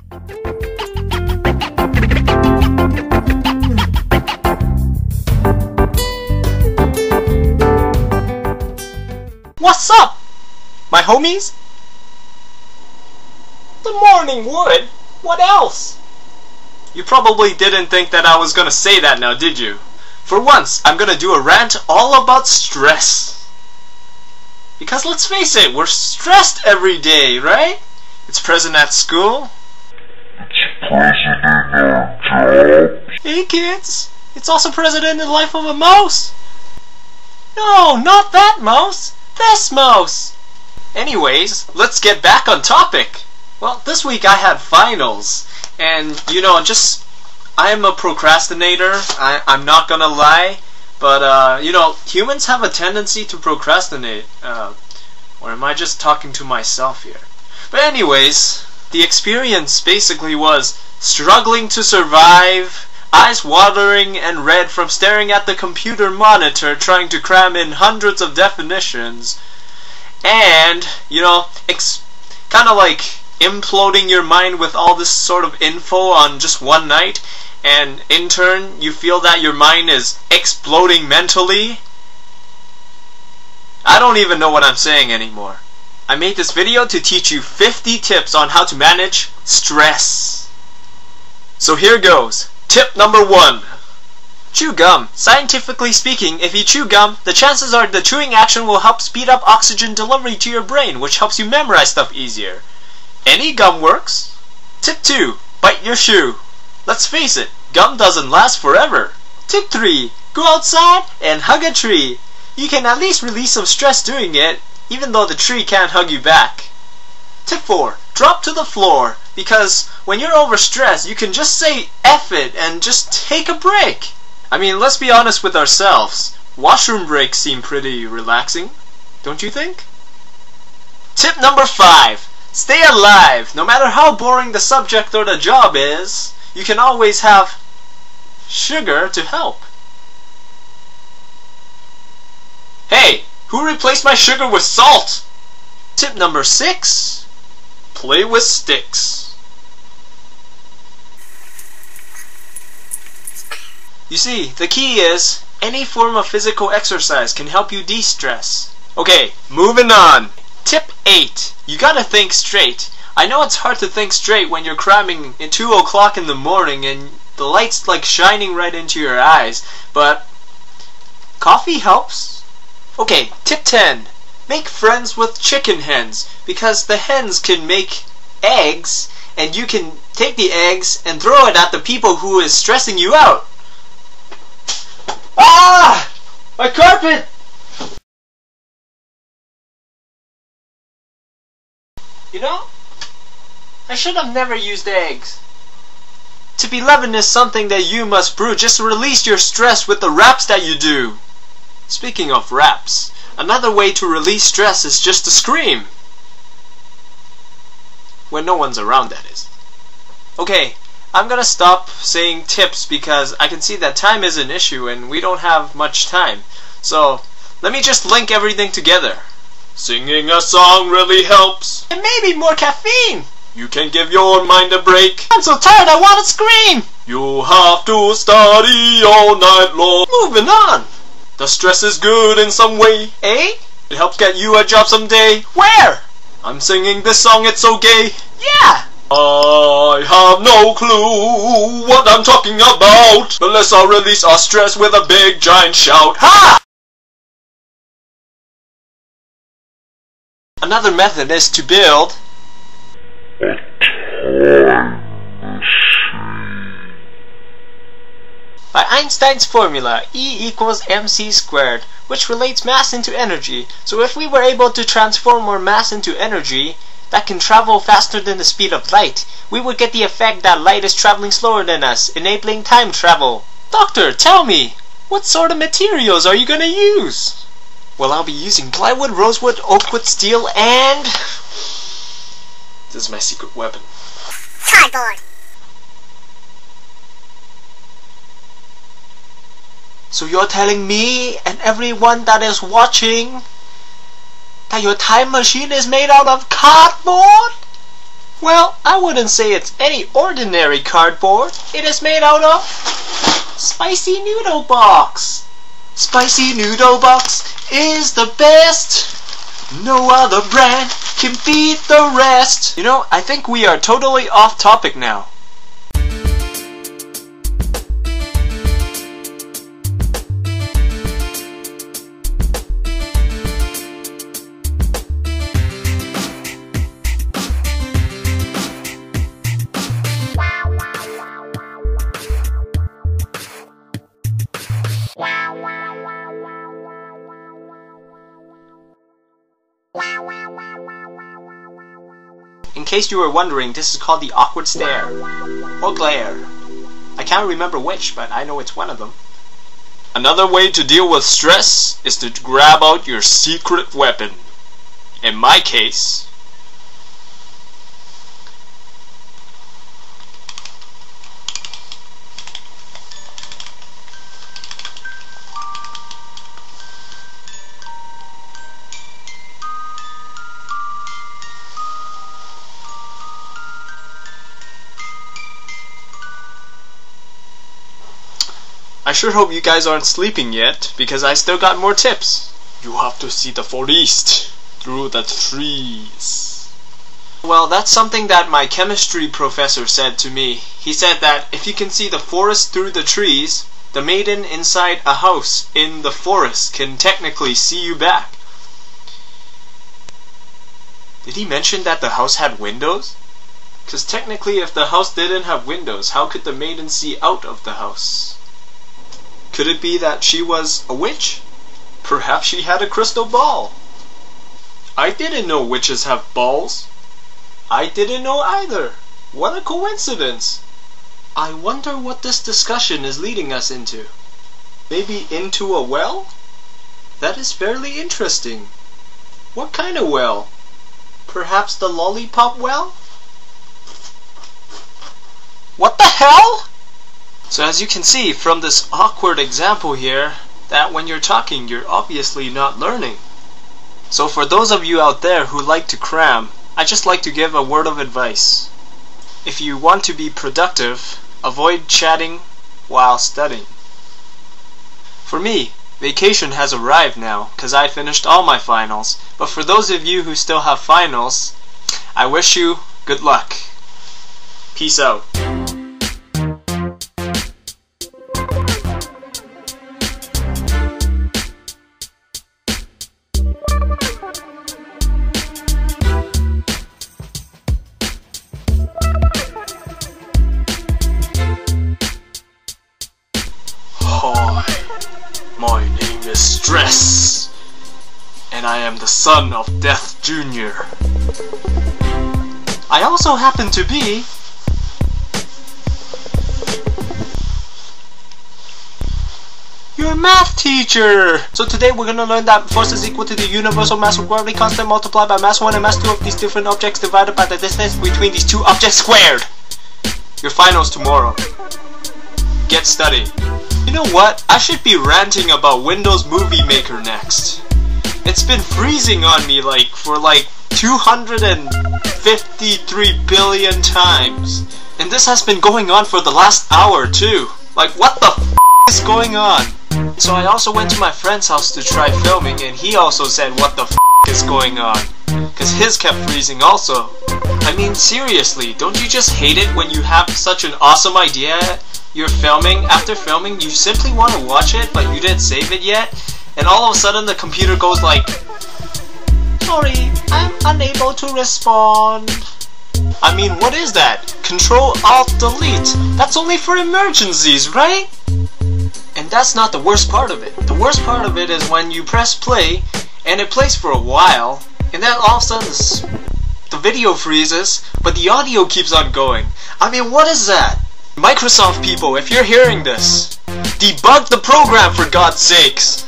What's up, my homies? The morning wood? What else? You probably didn't think that I was gonna say that now, did you? For once, I'm gonna do a rant all about stress. Because let's face it, we're stressed every day, right? It's present at school. It's present in your job. Hey kids, it's also present in the life of a mouse. No, not that mouse. This mouse! Anyways, let's get back on topic. Well, this week I had finals, and you know, I'm a procrastinator. I'm not gonna lie, but you know, humans have a tendency to procrastinate. Or am I just talking to myself here? But anyways, the experience basically was struggling to survive, eyes watering and red from staring at the computer monitor trying to cram in hundreds of definitions, and, you know, kind of like imploding your mind with all this sort of info on just one night, and in turn you feel that your mind is exploding mentally. I don't even know what I'm saying anymore. I made this video to teach you 50 tips on how to manage stress. So here goes. Tip number 1. Chew gum. Scientifically speaking, if you chew gum, the chances are the chewing action will help speed up oxygen delivery to your brain, which helps you memorize stuff easier. Any gum works. Tip 2. Bite your shoe. Let's face it, gum doesn't last forever. Tip 3. Go outside and hug a tree. You can at least release some stress doing it, even though the tree can't hug you back. Tip 4. Drop to the floor, because when you're overstressed, you can just say F it and just take a break. I mean, let's be honest with ourselves. Washroom breaks seem pretty relaxing, don't you think? Tip number 5. Stay alive. No matter how boring the subject or the job is, you can always have sugar to help. Hey, who replaced my sugar with salt? Tip number 6. Play with sticks. You see, the key is any form of physical exercise can help you de-stress. Okay, moving on. Tip 8. You gotta think straight. I know it's hard to think straight when you're cramming at 2 o'clock in the morning and the light's like shining right into your eyes, but coffee helps. Okay, tip 10. Make friends with chicken hens, because the hens can make eggs, and you can take the eggs and throw it at the people who is stressing you out. Ah! My carpet! You know, I should have never used eggs. Tip 11 is something that you must brew just to release your stress with the raps that you do. Speaking of raps, another way to release stress is just to scream. When no one's around, that is. Okay, I'm gonna stop saying tips because I can see that time is an issue and we don't have much time. So, let me just link everything together. Singing a song really helps. And maybe more caffeine. You can give your mind a break. I'm so tired I wanna scream. You have to study all night long. Moving on. The stress is good in some way, eh? It helps get you a job someday. Where? I'm singing this song, it's so gay. Yeah! I have no clue what I'm talking about, but let's all release our stress with a big giant shout. Ha! Another method is to build A time machine. by Einstein's formula, E equals mc squared, which relates mass into energy. So if we were able to transform our mass into energy that can travel faster than the speed of light, we would get the effect that light is traveling slower than us, enabling time travel. Doctor, tell me, what sort of materials are you gonna use? Well, I'll be using plywood, rosewood, oakwood, steel, and this is my secret weapon. Cardboard. So you're telling me and everyone that is watching that your time machine is made out of cardboard? Well, I wouldn't say it's any ordinary cardboard. It is made out of Spicy Noodle Box. Spicy Noodle Box is the best. No other brand can beat the rest. You know, I think we are totally off topic now. In case you were wondering, this is called the awkward stare, or glare. I can't remember which, but I know it's one of them. Another way to deal with stress is to grab out your secret weapon. In my case, I sure hope you guys aren't sleeping yet, because I still got more tips. You have to see the forest through the trees. Well, that's something that my chemistry professor said to me. He said that if you can see the forest through the trees, the maiden inside a house in the forest can technically see you back. Did he mention that the house had windows? Because technically if the house didn't have windows, how could the maiden see out of the house? Could it be that she was a witch? Perhaps she had a crystal ball. I didn't know witches have balls. I didn't know either. What a coincidence. I wonder what this discussion is leading us into. Maybe into a well? That is fairly interesting. What kind of well? Perhaps the lollipop well? What the hell? So as you can see from this awkward example here, that when you're talking, you're obviously not learning. So for those of you out there who like to cram, I just like to give a word of advice. If you want to be productive, avoid chatting while studying. For me, vacation has arrived now, because I finished all my finals. But for those of you who still have finals, I wish you good luck. Peace out. Hi, my name is Stress, and I am the son of Death Jr. I also happen to be your math teacher! So today we're gonna learn that force is equal to the universal mass of gravity constant multiplied by mass 1 and mass 2 of these different objects divided by the distance between these two objects squared! Your finals tomorrow. Get studying. You know what? I should be ranting about Windows Movie Maker next. It's been freezing on me for 253 billion times. And this has been going on for the last hour too. Like, what the f is going on? So I also went to my friend's house to try filming, and he also said what the f is going on. Cause his kept freezing also. I mean, seriously, don't you just hate it when you have such an awesome idea you're filming? After filming, you simply want to watch it, but you didn't save it yet, and all of a sudden the computer goes like, sorry, I'm unable to respond. I mean, what is that? Control-Alt-Delete. That's only for emergencies, right? And that's not the worst part of it. The worst part of it is when you press play, and it plays for a while, and then all of a sudden the video freezes, but the audio keeps on going. I mean, what is that? Microsoft people, if you're hearing this, debug the program for God's sakes!